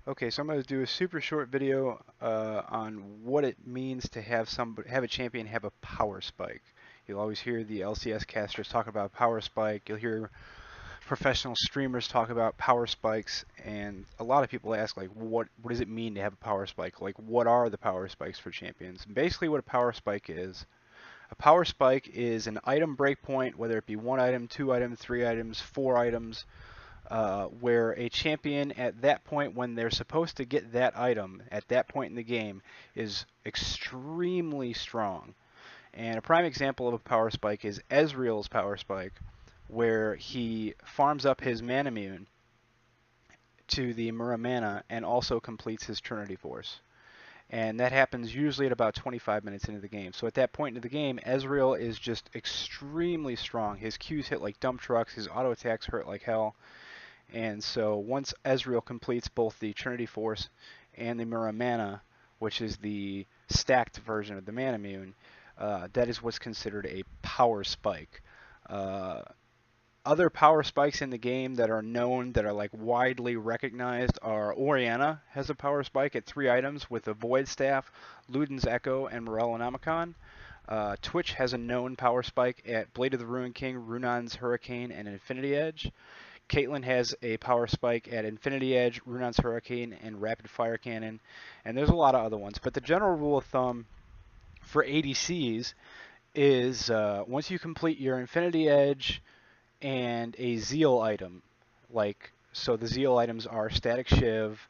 Okay, so I'm going to do a super short video on what it means to have a champion have a power spike. You'll always hear the LCS casters talk about power spike. You'll hear professional streamers talk about power spikes, and a lot of people ask like, what does it mean to have a power spike? Like, what are the power spikes for champions? And basically, what a power spike is. A power spike is an item breakpoint, whether it be one item, two items, three items, four items, where a champion at that point when they're supposed to get that item at that point in the game is extremely strong. And a prime example of a power spike is Ezreal's power spike, where he farms up his mana immune to the Murumana and also completes his Trinity Force. And that happens usually at about 25 minutes into the game. So at that point in the game, Ezreal is just extremely strong. His Qs hit like dump trucks, his auto attacks hurt like hell. And so once Ezreal completes both the Trinity Force and the Muramana, which is the stacked version of the Manamune, that is what's considered a power spike. Uh, Other power spikes in the game that are known, that are like widely recognized, are Orianna has a power spike at 3 items with a Void Staff, Luden's Echo, and Morellonomicon. Twitch has a known power spike at Blade of the Ruined King, Runon's Hurricane, and Infinity Edge. Caitlyn has a power spike at Infinity Edge, Runon's Hurricane, and Rapid Fire Cannon. And there's a lot of other ones. But the general rule of thumb for ADCs is once you complete your Infinity Edge and a Zeal item, so the Zeal items are Static Shiv,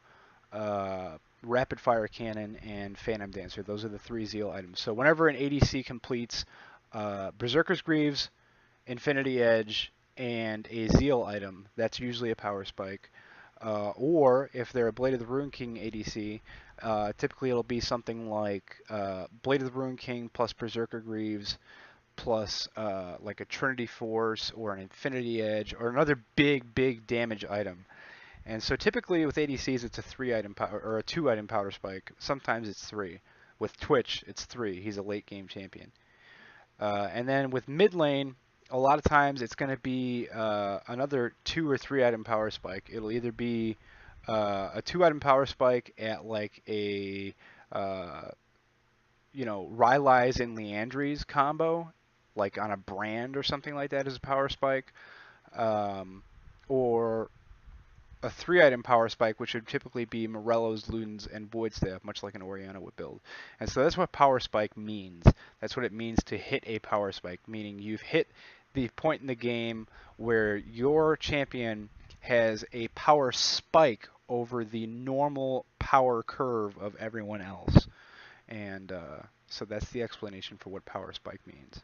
Rapid Fire Cannon, and Phantom Dancer. Those are the 3 Zeal items. So whenever an ADC completes Berserker's Greaves, Infinity Edge, and a Zeal item, that's usually a power spike. Or if they're a Blade of the Ruined King ADC, typically it'll be something like Blade of the Ruined King plus Berserker Greaves plus like a Trinity Force or an Infinity Edge or another big damage item. And so typically with ADCs it's a 3-item power or a 2-item power spike. Sometimes it's 3. With Twitch it's 3. He's a late game champion. And then with mid lane, a lot of times it's going to be another 2 or 3-item power spike. It'll either be a 2-item power spike at like a Rylai's and Leandry's combo, like on a brand or something like that as a power spike, or a 3-item power spike, which would typically be Morello's, Luden's, and Void Staff, much like an Orianna would build. And so that's what power spike means. That's what it means to hit a power spike, meaning you've hit the point in the game where your champion has a power spike over the normal power curve of everyone else. And so that's the explanation for what power spike means.